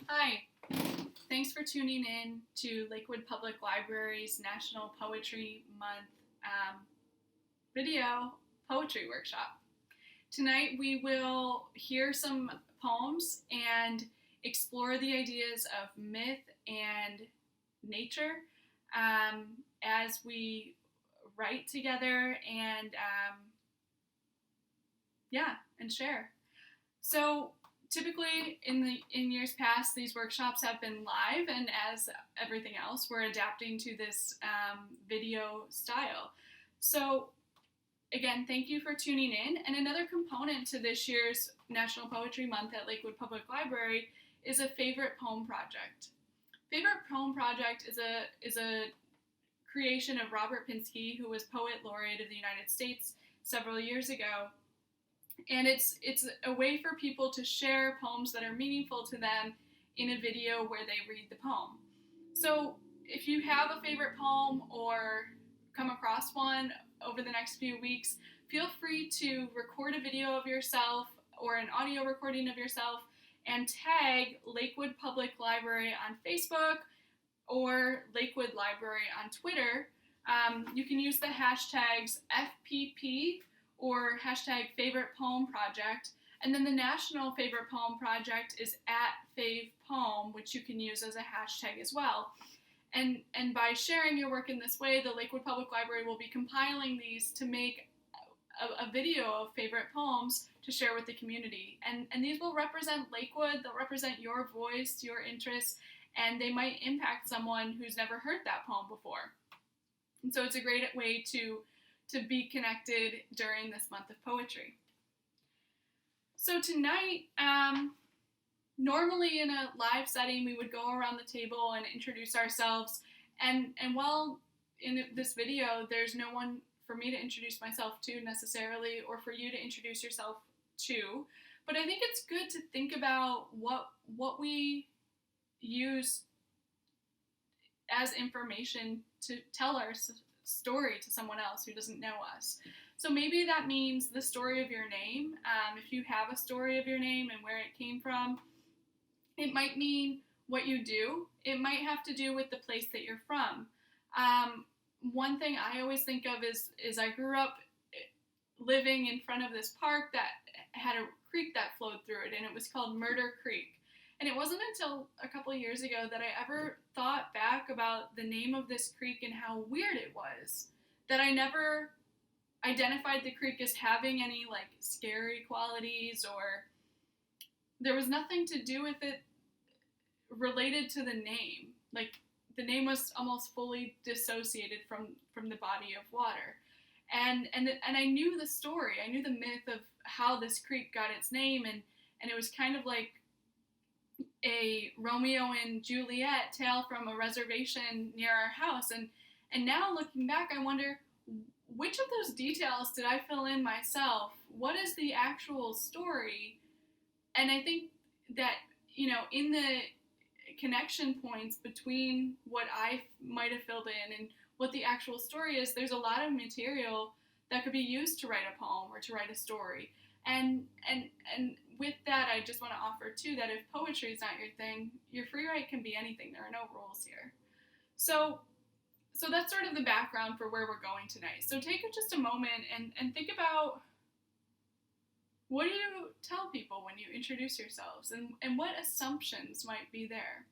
Hi, thanks for tuning in to Lakewood Public Library's National Poetry Month video poetry workshop. Tonight we will hear some poems and explore the ideas of myth and nature as we write together and share. So typically in years past, these workshops have been live, and as everything else, we're adapting to this video style. So again, thank you for tuning in. And another component to this year's National Poetry Month at Lakewood Public Library is a favorite poem project. Favorite poem project is a creation of Robert Pinsky, who was Poet Laureate of the United States several years ago. And it's a way for people to share poems that are meaningful to them in a video where they read the poem. So if you have a favorite poem or come across one over the next few weeks, feel free to record a video of yourself or an audio recording of yourself and tag Lakewood Public Library on Facebook or Lakewood Library on Twitter. You can use the hashtags FPP or hashtag favorite poem project. And then the national favorite poem project is @favpoem, which you can use as a hashtag as well. And by sharing your work in this way, the Lakewood Public Library will be compiling these to make a video of favorite poems to share with the community. And these will represent Lakewood, they'll represent your voice, your interests, and they might impact someone who's never heard that poem before. And so it's a great way to be connected during this month of poetry. So tonight, normally in a live setting, we would go around the table and introduce ourselves. And while in this video, there's no one for me to introduce myself to necessarily, or for you to introduce yourself to, but I think it's good to think about what we use as information to tell our story to someone else who doesn't know us. So maybe that means the story of your name. If you have a story of your name and where it came from, it might mean what you do. It might have to do with the place that you're from. One thing I always think of is I grew up living in front of this park that had a creek that flowed through it, and it was called Murder Creek. And it wasn't until a couple years ago that I ever thought back about the name of this creek and how weird it was, that I never identified the creek as having any like scary qualities, or there was nothing to do with it related to the name. Like the name was almost fully dissociated from the body of water. And I knew the story. I knew the myth of how this creek got its name, and it was kind of like a Romeo and Juliet tale from a reservation near our house. And now looking back, I wonder, which of those details did I fill in myself? What is the actual story? And I think that, in the connection points between what I might have filled in and what the actual story is, there's a lot of material that could be used to write a poem or to write a story. And with that, I just want to offer too that if poetry is not your thing, your free write can be anything. There are no rules here. So that's sort of the background for where we're going tonight. So take just a moment and think about, what do you tell people when you introduce yourselves, and what assumptions might be there?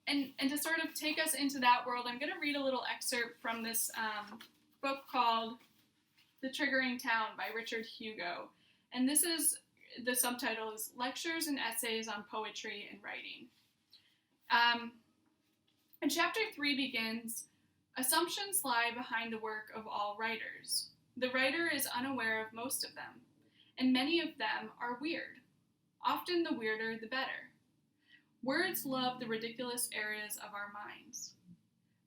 And to sort of take us into that world, I'm going to read a little excerpt from this book called The Triggering Town by Richard Hugo. And this is, the subtitle is Lectures and Essays on Poetry and Writing. And chapter 3 begins, assumptions lie behind the work of all writers. The writer is unaware of most of them, and many of them are weird. Often the weirder, the better. Words love the ridiculous areas of our minds.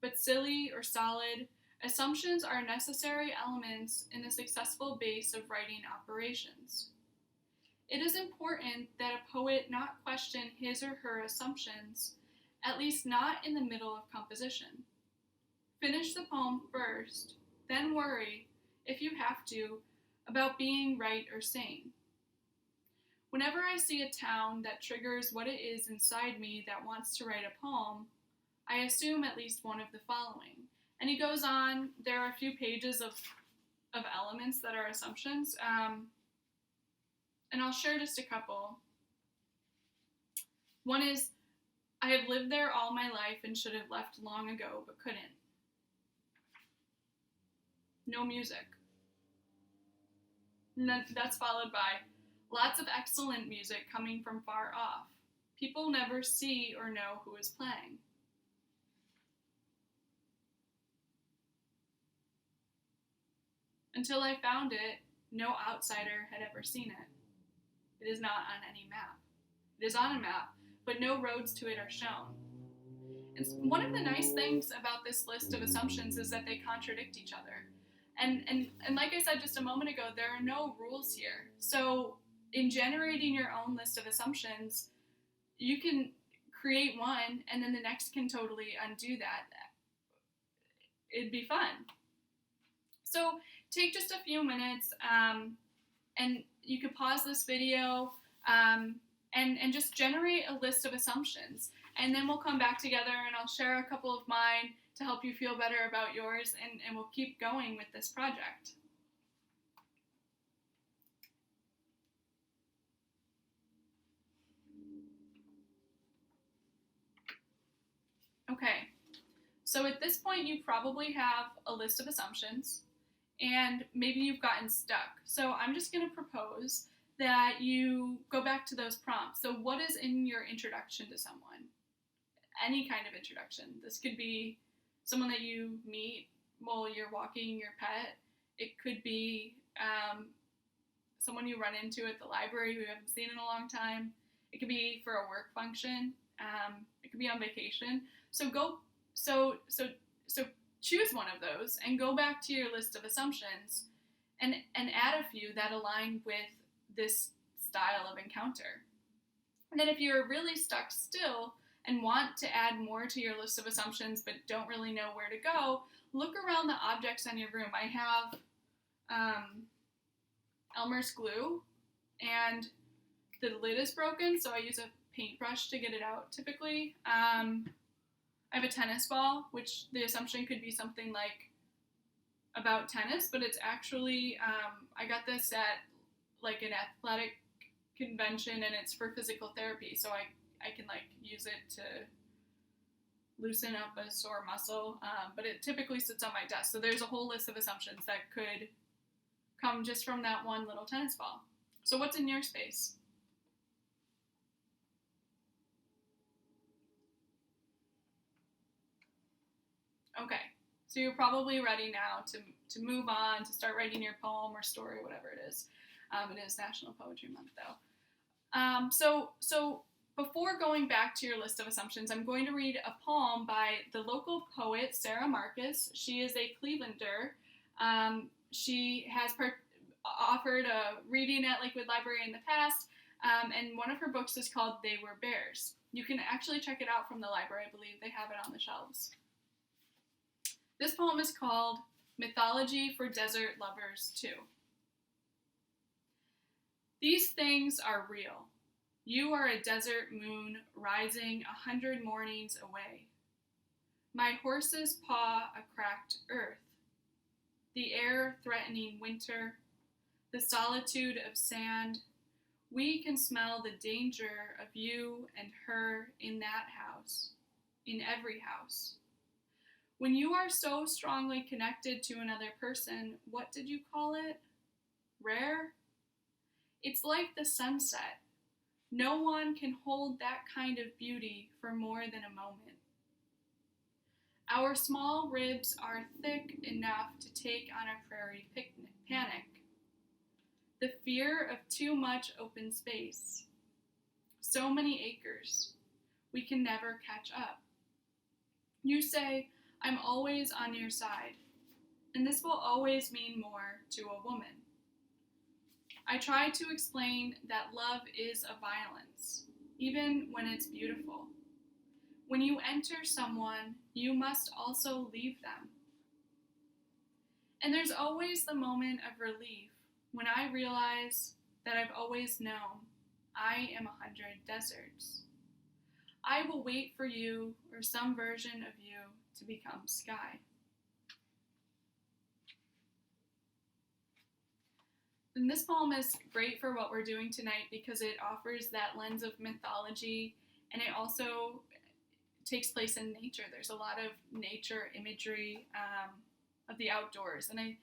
But silly or solid, assumptions are necessary elements in a successful base of writing operations. It is important that a poet not question his or her assumptions, at least not in the middle of composition. Finish the poem first, then worry, if you have to, about being right or sane. Whenever I see a town that triggers what it is inside me that wants to write a poem, I assume at least one of the following. And he goes on, there are a few pages of elements that are assumptions, and I'll share just a couple. One is, I have lived there all my life and should have left long ago, but couldn't. No music. And then that's followed by lots of excellent music coming from far off. People never see or know who is playing. Until I found it, no outsider had ever seen it. It is not on any map. It is on a map, but no roads to it are shown. And one of the nice things about this list of assumptions is that they contradict each other. And like I said just a moment ago, there are no rules here. So in generating your own list of assumptions, you can create one and then the next can totally undo that. It'd be fun. So take just a few minutes and you could pause this video and just generate a list of assumptions. And then we'll come back together and I'll share a couple of mine to help you feel better about yours, and we'll keep going with this project. Okay, so at this point you probably have a list of assumptions and maybe you've gotten stuck. So I'm just going to propose that you go back to those prompts. So what is in your introduction to someone? Any kind of introduction. This could be someone that you meet while you're walking your pet. It could be someone you run into at the library who you haven't seen in a long time. It could be for a work function. It could be on vacation. So choose one of those and go back to your list of assumptions and add a few that align with this style of encounter. And then if you're really stuck still and want to add more to your list of assumptions but don't really know where to go, look around the objects in your room. I have Elmer's glue, and the lid is broken, so I use a paintbrush to get it out typically. I have a tennis ball, which the assumption could be something like about tennis, but it's actually, I got this at like an athletic convention and it's for physical therapy, so I can like use it to loosen up a sore muscle, but it typically sits on my desk. So there's a whole list of assumptions that could come just from that one little tennis ball. So what's in your space? Okay, so you're probably ready now to move on, to start writing your poem or story, whatever it is. It is National Poetry Month though. So before going back to your list of assumptions, I'm going to read a poem by the local poet, Sarah Marcus. She is a Clevelander. She has offered a reading at Lakewood Library in the past, and one of her books is called They Were Bears. You can actually check it out from the library. I believe they have it on the shelves. This poem is called Mythology for Desert Lovers 2. These things are real. You are a desert moon rising 100 mornings away. My horses paw a cracked earth. The air threatening winter, the solitude of sand. We can smell the danger of you and her in that house, in every house. When you are so strongly connected to another person, what did you call it? Rare? It's like the sunset. No one can hold that kind of beauty for more than a moment. Our small ribs are thick enough to take on a prairie panic. The fear of too much open space. So many acres. We can never catch up. You say, I'm always on your side, and this will always mean more to a woman. I try to explain that love is a violence, even when it's beautiful. When you enter someone, you must also leave them. And there's always the moment of relief when I realize that I've always known. I am 100 deserts. I will wait for you or some version of you to become sky. And this poem is great for what we're doing tonight because it offers that lens of mythology, and it also takes place in nature. There's a lot of nature imagery of the outdoors, and I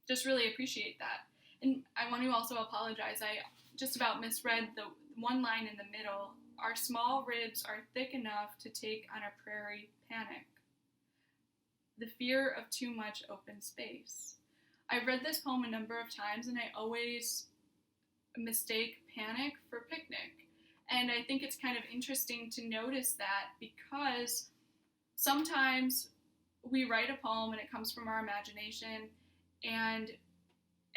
just really appreciate that. And I want to also apologize. I just about misread the one line in the middle. Our small ribs are thick enough to take on a prairie panic. The fear of too much open space. I've read this poem a number of times, and I always mistake panic for picnic. And I think it's kind of interesting to notice that, because sometimes we write a poem and it comes from our imagination, and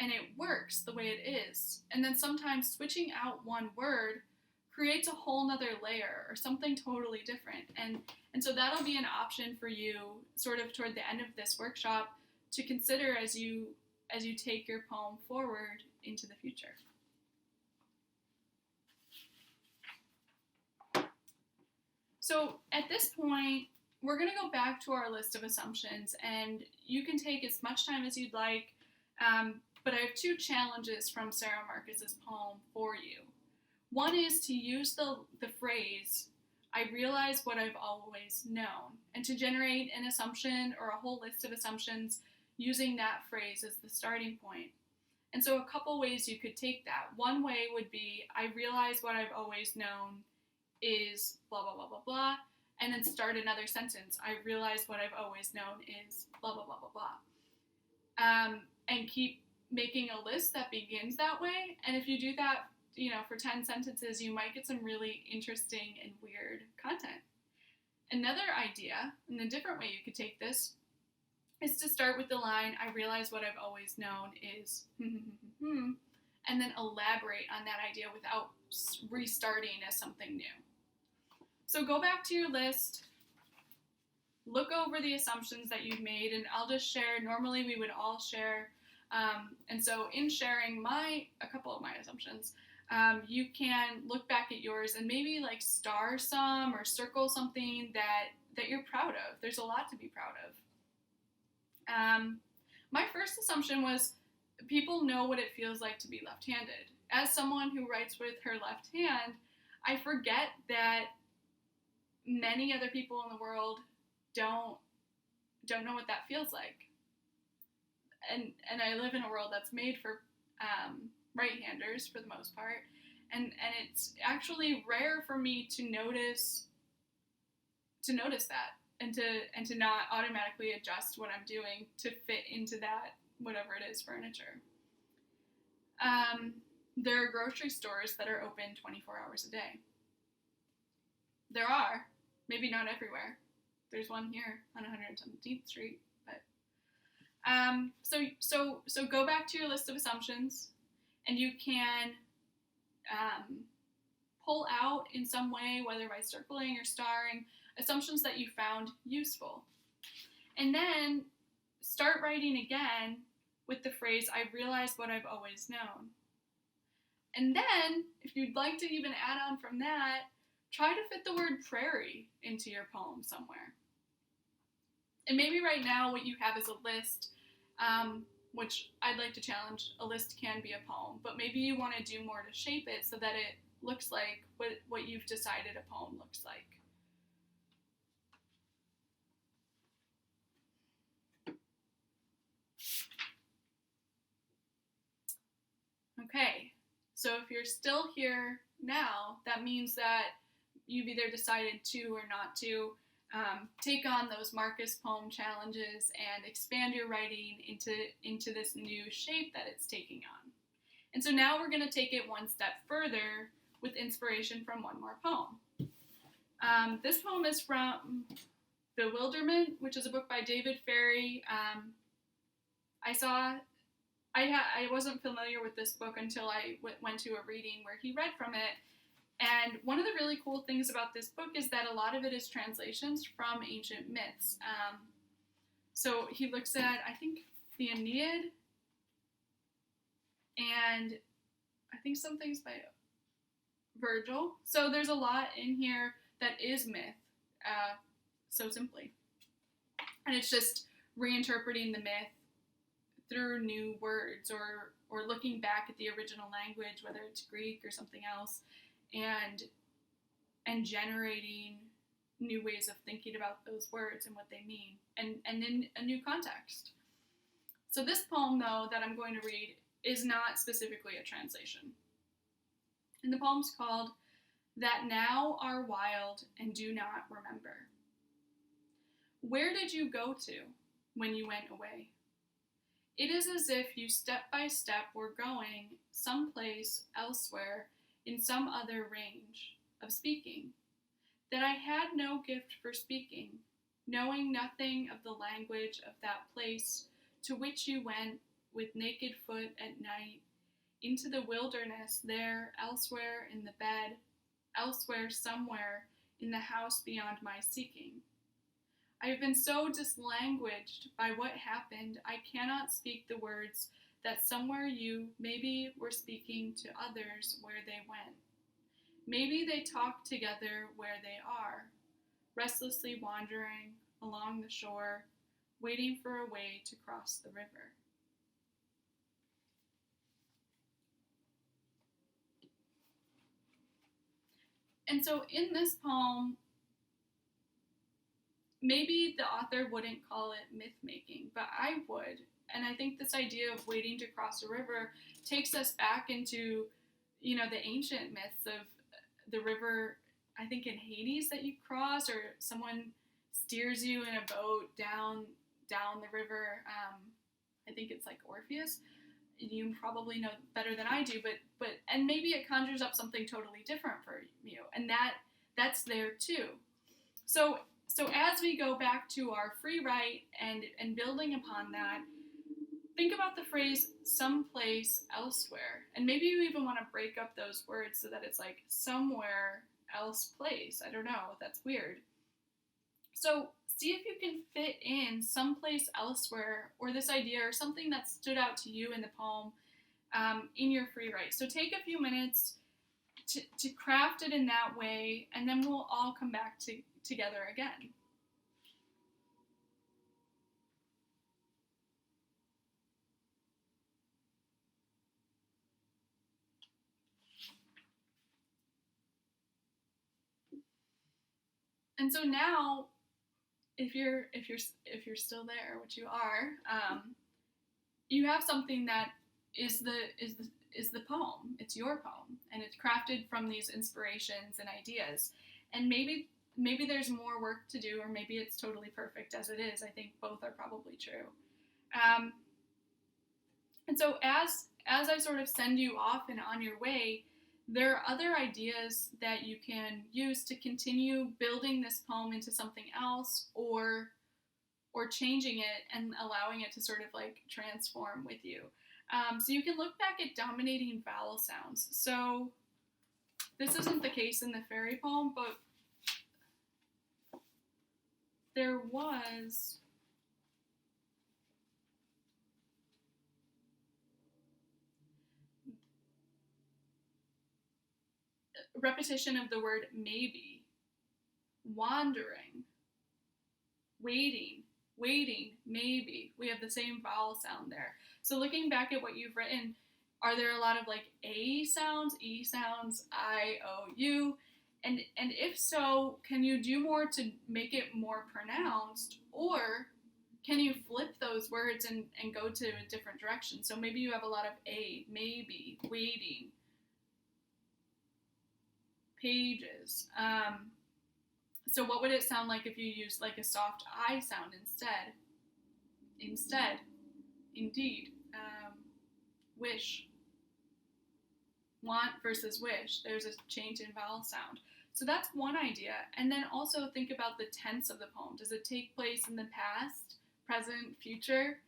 it works the way it is. And then sometimes switching out one word creates a whole nother layer or something totally different. And so that'll be an option for you sort of toward the end of this workshop to consider as you take your poem forward into the future. So at this point, we're going to go back to our list of assumptions, and you can take as much time as you'd like, but I have two challenges from Sarah Marcus's poem for you. One is to use the phrase, I realize what I've always known, and to generate an assumption or a whole list of assumptions using that phrase as the starting point. And so a couple ways you could take that. One way would be, I realize what I've always known is blah, blah, blah, blah, blah, and then start another sentence. I realize what I've always known is blah, blah, blah, blah, blah. And keep making a list that begins that way. And if you do that, for 10 sentences, you might get some really interesting and weird content. Another idea, and a different way you could take this, is to start with the line, I realize what I've always known is and then elaborate on that idea without restarting as something new. So go back to your list, look over the assumptions that you've made, and I'll just share, normally we would all share, and so in sharing a couple of my assumptions, you can look back at yours and maybe like star some or circle something that you're proud of. There's a lot to be proud of. My first assumption was people know what it feels like to be left-handed. As someone who writes with her left hand, I forget that many other people in the world don't know what that feels like. And I live in a world that's made for right-handers for the most part, and it's actually rare for me to notice that and to not automatically adjust what I'm doing to fit into that whatever it is furniture. There are grocery stores that are open 24 hours a day. There are, maybe not everywhere. There's one here on 117th Street, but so go back to your list of assumptions, and you can pull out in some way, whether by circling or starring, assumptions that you found useful. And then start writing again with the phrase, I realize what I've always known. And then, if you'd like to even add on from that, try to fit the word prairie into your poem somewhere. And maybe right now what you have is a list, which I'd like to challenge, a list can be a poem, but maybe you want to do more to shape it so that it looks like what you've decided a poem looks like. Okay, so if you're still here now, that means that you've either decided to or not to take on those Marcus poem challenges and expand your writing into this new shape that it's taking on. And so now we're going to take it one step further with inspiration from one more poem. This poem is from Bewilderment, which is a book by David Ferry. I wasn't familiar with this book until I went to a reading where he read from it. And one of the really cool things about this book is that a lot of it is translations from ancient myths. So he looks at, I think, the Aeneid and I think some things by Virgil. So there's a lot in here that is myth, so simply. And it's just reinterpreting the myth through new words or looking back at the original language, whether it's Greek or something else, and generating new ways of thinking about those words and what they mean, and in a new context. So this poem, though, that I'm going to read is not specifically a translation. And the poem's called That Now Are Wild and Do Not Remember. Where did you go to when you went away? It is as if you step by step were going someplace elsewhere in some other range of speaking, that I had no gift for speaking, knowing nothing of the language of that place to which you went with naked foot at night, into the wilderness there, elsewhere in the bed, elsewhere somewhere in the house beyond my seeking. I have been so dislanguaged by what happened, I cannot speak the words that somewhere you maybe were speaking to others where they went. Maybe they talk together where they are, restlessly wandering along the shore, waiting for a way to cross the river. And so in this poem, maybe the author wouldn't call it myth-making, but I would. And I think this idea of waiting to cross a river takes us back into, the ancient myths of the river, I think in Hades that you cross, or someone steers you in a boat down the river. I think it's like Orpheus. You probably know better than I do, but and maybe it conjures up something totally different for you, and that's there too. So as we go back to our free write and building upon that, think about the phrase someplace elsewhere, and maybe you even want to break up those words so that it's like somewhere else place. I don't know, that's weird. So see if you can fit in someplace elsewhere, or this idea, or something that stood out to you in the poem, in your free write. So take a few minutes to craft it in that way, and then we'll all come back together again. And so now, if you're still there, which you are, you have something that is the poem. It's your poem, and it's crafted from these inspirations and ideas. And maybe there's more work to do, or maybe it's totally perfect as it is. I think both are probably true. And so as I sort of send you off and on your way, there are other ideas that you can use to continue building this poem into something else, or changing it and allowing it to sort of like transform with you. So you can look back at dominating vowel sounds. So this isn't the case in the fairy poem, but there was repetition of the word maybe, wandering, waiting, maybe. We have the same vowel sound there. So looking back at what you've written, are there a lot of like A sounds, E sounds, I, O, U? And if so, can you do more to make it more pronounced? Or can you flip those words and go to a different direction? So maybe you have a lot of A, maybe, waiting, pages. So what would it sound like if you used like a soft I sound instead? Instead, indeed, wish. Want versus wish. There's a change in vowel sound. So that's one idea. And then also think about the tense of the poem. Does it take place in the past, present, future?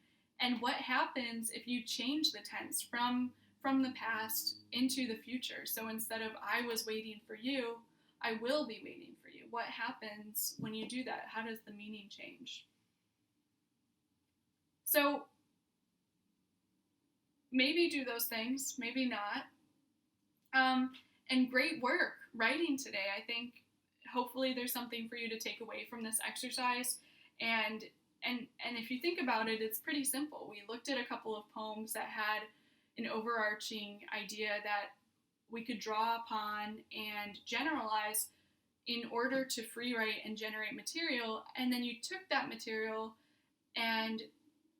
And what happens if you change the tense from the past into the future? So instead of I was waiting for you, I will be waiting for you. What happens when you do that? How does the meaning change? So maybe do those things, maybe not. And great work writing today. I think hopefully there's something for you to take away from this exercise. And if you think about it, it's pretty simple. We looked at a couple of poems that had an overarching idea that we could draw upon and generalize in order to free write and generate material. And then you took that material and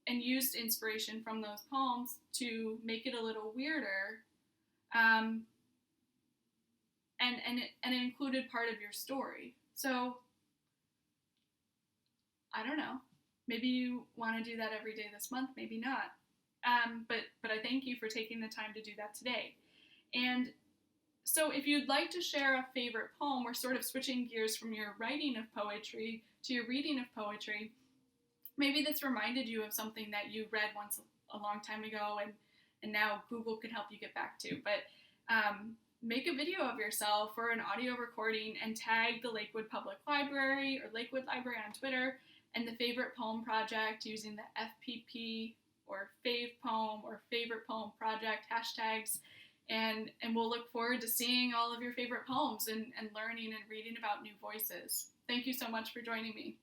used inspiration from those poems to make it a little weirder. And it included part of your story. So, I don't know. Maybe you want to do that every day this month, maybe not. But I thank you for taking the time to do that today. And so if you'd like to share a favorite poem, we're sort of switching gears from your writing of poetry to your reading of poetry. Maybe this reminded you of something that you read once a long time ago and now Google can help you get back to. But make a video of yourself or an audio recording and tag the Lakewood Public Library or Lakewood Library on Twitter and the Favorite Poem Project using the FPP or Fave Poem or Favorite Poem Project hashtags. And we'll look forward to seeing all of your favorite poems and learning and reading about new voices. Thank you so much for joining me.